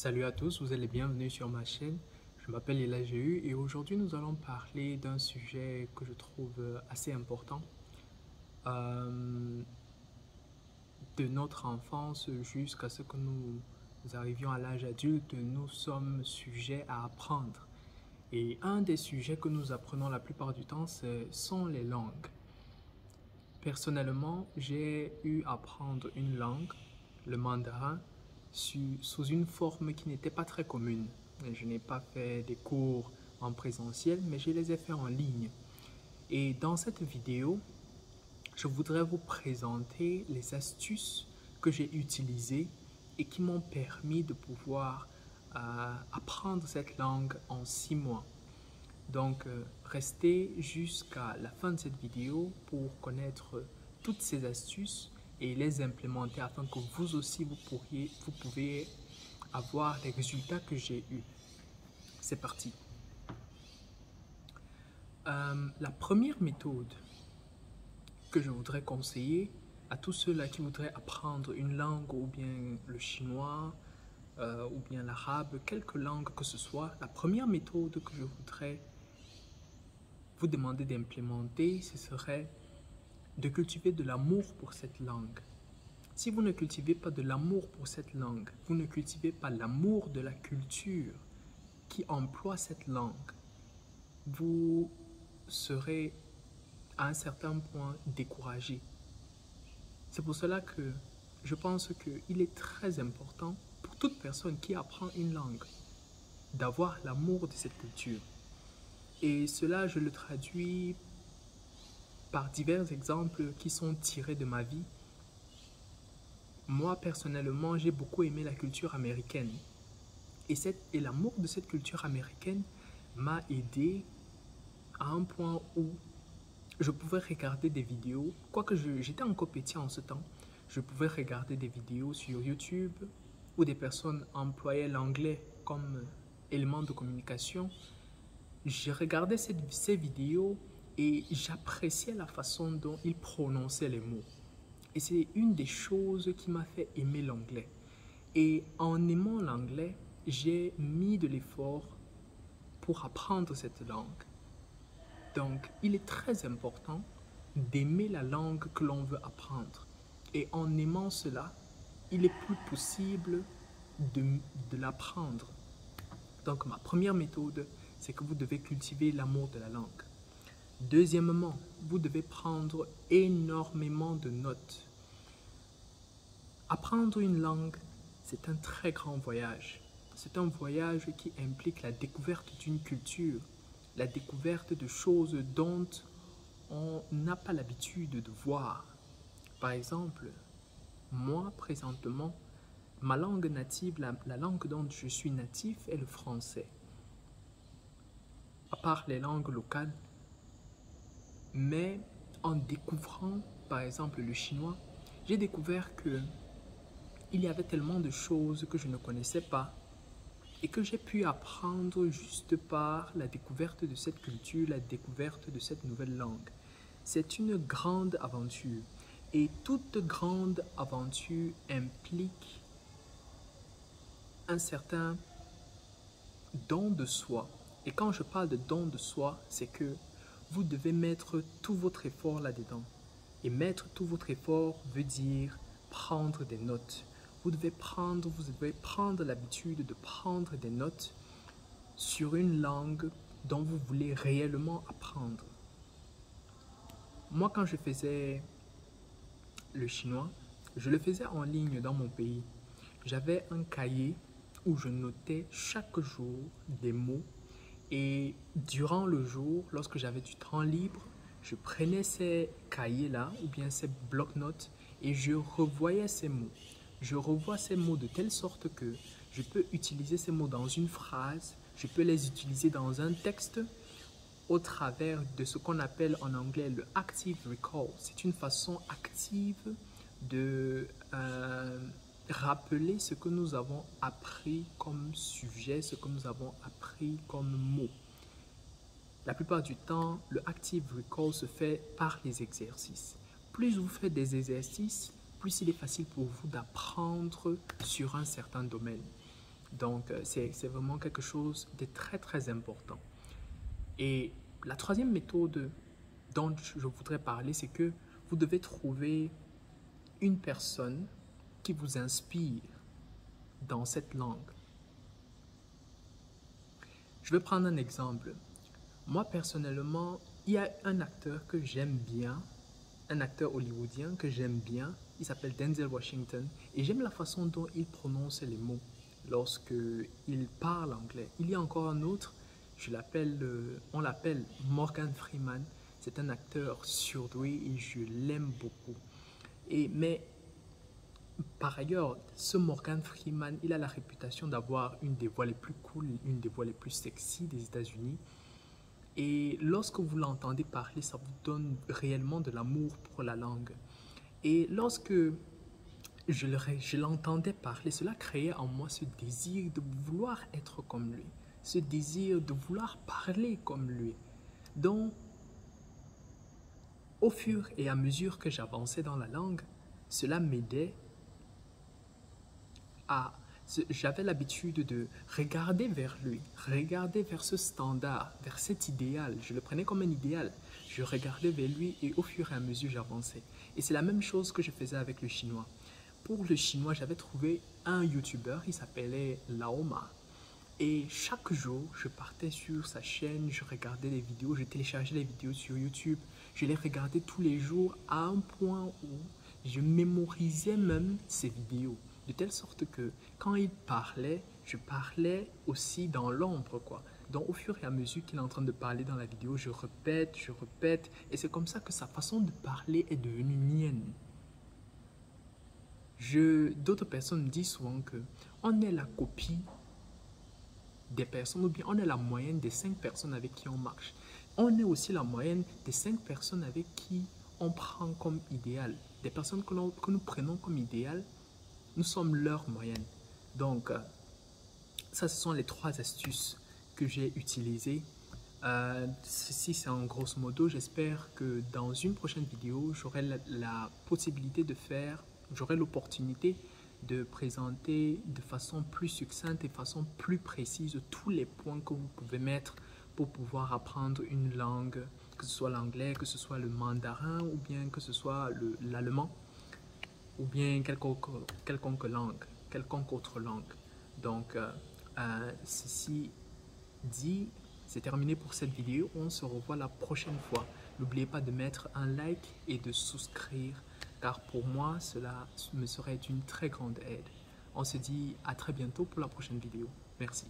Salut à tous, vous êtes les bienvenus sur ma chaîne. Je m'appelle Elageu et aujourd'hui nous allons parler d'un sujet que je trouve assez important. Euh, de notre enfance jusqu'à ce que nous arrivions à l'âge adulte, nous sommes sujets à apprendre. Et un des sujets que nous apprenons la plupart du temps, ce sont les langues. Personnellement, j'ai eu à apprendre une langue, le mandarin, sous une forme qui n'était pas très commune. Je n'ai pas fait des cours en présentiel, mais je les ai faits en ligne. Et dans cette vidéo, je voudrais vous présenter les astuces que j'ai utilisées et qui m'ont permis de pouvoir apprendre cette langue en 6 mois. Donc, restez jusqu'à la fin de cette vidéo pour connaître toutes ces astuces et les implémenter afin que vous aussi, vous pouvez avoir les résultats que j'ai eus. C'est parti. La première méthode que je voudrais conseiller à tous ceux-là qui voudraient apprendre une langue ou bien le chinois ou bien l'arabe, quelque langue que ce soit, la première méthode que je voudrais vous demander d'implémenter, ce serait de cultiver de l'amour pour cette langue. Si vous ne cultivez pas de l'amour pour cette langue, vous ne cultivez pas l'amour de la culture qui emploie cette langue, vous serez à un certain point découragé. C'est pour cela que je pense qu'il est très important pour toute personne qui apprend une langue d'avoir l'amour de cette culture. Et cela, je le traduis par divers exemples qui sont tirés de ma vie. Moi, personnellement, j'ai beaucoup aimé la culture américaine. Et l'amour de cette culture américaine m'a aidé à un point où je pouvais regarder des vidéos. Quoique j'étais encore petit en ce temps, je pouvais regarder des vidéos sur YouTube où des personnes employaient l'anglais comme élément de communication. Je regardais ces vidéos et j'appréciais la façon dont ils prononçaient les mots. Et c'est une des choses qui m'a fait aimer l'anglais. Et en aimant l'anglais, j'ai mis de l'effort pour apprendre cette langue. Donc, il est très important d'aimer la langue que l'on veut apprendre. Et en aimant cela, il est plus possible de l'apprendre. Donc, ma première méthode, c'est que vous devez cultiver l'amour de la langue. Deuxièmement, vous devez prendre énormément de notes. Apprendre une langue, c'est un très grand voyage. C'est un voyage qui implique la découverte d'une culture, la découverte de choses dont on n'a pas l'habitude de voir. Par exemple, moi, présentement, ma langue native, la langue dont je suis natif est le français. À part les langues locales, mais en découvrant, par exemple, le chinois, j'ai découvert que il y avait tellement de choses que je ne connaissais pas et que j'ai pu apprendre juste par la découverte de cette culture, la découverte de cette nouvelle langue. C'est une grande aventure et toute grande aventure implique un certain don de soi. Et quand je parle de don de soi, c'est que vous devez mettre tout votre effort là-dedans. Et mettre tout votre effort veut dire prendre des notes. Vous devez prendre l'habitude de prendre des notes sur une langue dont vous voulez réellement apprendre. Moi, quand je faisais le chinois, je le faisais en ligne dans mon pays. J'avais un cahier où je notais chaque jour des mots et durant le jour, lorsque j'avais du temps libre, je prenais ces cahiers-là ou bien ces blocs-notes et je revoyais ces mots. Je revois ces mots de telle sorte que je peux utiliser ces mots dans une phrase, je peux les utiliser dans un texte au travers de ce qu'on appelle en anglais le active recall. C'est une façon active de rappeler ce que nous avons appris comme sujet, ce que nous avons appris comme mot. La plupart du temps, le active recall se fait par les exercices. Plus vous faites des exercices, plus il est facile pour vous d'apprendre sur un certain domaine. Donc, c'est vraiment quelque chose de très, très important. Et la troisième méthode dont je voudrais parler, c'est que vous devez trouver une personne qui vous inspire dans cette langue. Je vais prendre un exemple. Moi, personnellement, il y a un acteur que j'aime bien, un acteur hollywoodien que j'aime bien. Il s'appelle Denzel Washington et j'aime la façon dont il prononce les mots lorsque il parle anglais. Il y a encore un autre, on l'appelle Morgan Freeman. C'est un acteur surdoué et je l'aime beaucoup. Mais par ailleurs, ce Morgan Freeman, il a la réputation d'avoir une des voix les plus cool, une des voix les plus sexy des États-Unis. Et lorsque vous l'entendez parler, ça vous donne réellement de l'amour pour la langue. Et lorsque je l'entendais parler, cela créait en moi ce désir de vouloir être comme lui, ce désir de vouloir parler comme lui. Donc, au fur et à mesure que j'avançais dans la langue, cela m'aidait à... J'avais l'habitude de regarder vers lui, regarder vers ce standard, vers cet idéal. Je le prenais comme un idéal. Je regardais vers lui et au fur et à mesure j'avançais. Et c'est la même chose que je faisais avec le chinois. Pour le chinois, j'avais trouvé un YouTuber, il s'appelait Laoma. Et chaque jour, je partais sur sa chaîne, je regardais les vidéos, je téléchargeais les vidéos sur YouTube. Je les regardais tous les jours à un point où je mémorisais même ses vidéos. De telle sorte que quand il parlait, je parlais aussi dans l'ombre, quoi. Donc au fur et à mesure qu'il est en train de parler dans la vidéo, je répète, et c'est comme ça que sa façon de parler est devenue mienne. D'autres personnes me disent souvent que on est la copie des personnes, ou bien on est la moyenne des 5 personnes avec qui on marche. On est aussi la moyenne des 5 personnes avec qui on prend comme idéal. Des personnes que nous prenons comme idéal, nous sommes leur moyenne. Donc, ça, ce sont les 3 astuces que j'ai utilisées. Ceci, c'est en grosso modo. J'espère que dans une prochaine vidéo, j'aurai la possibilité de faire, j'aurai l'opportunité de présenter de façon plus succincte et de façon plus précise tous les points que vous pouvez mettre pour pouvoir apprendre une langue, que ce soit l'anglais, que ce soit le mandarin ou bien que ce soit l'allemand ou bien quelconque langue, quelconque autre langue. Donc, ceci dit, c'est terminé pour cette vidéo. On se revoit la prochaine fois. N'oubliez pas de mettre un like et de souscrire, car pour moi, cela me serait une très grande aide. On se dit à très bientôt pour la prochaine vidéo. Merci.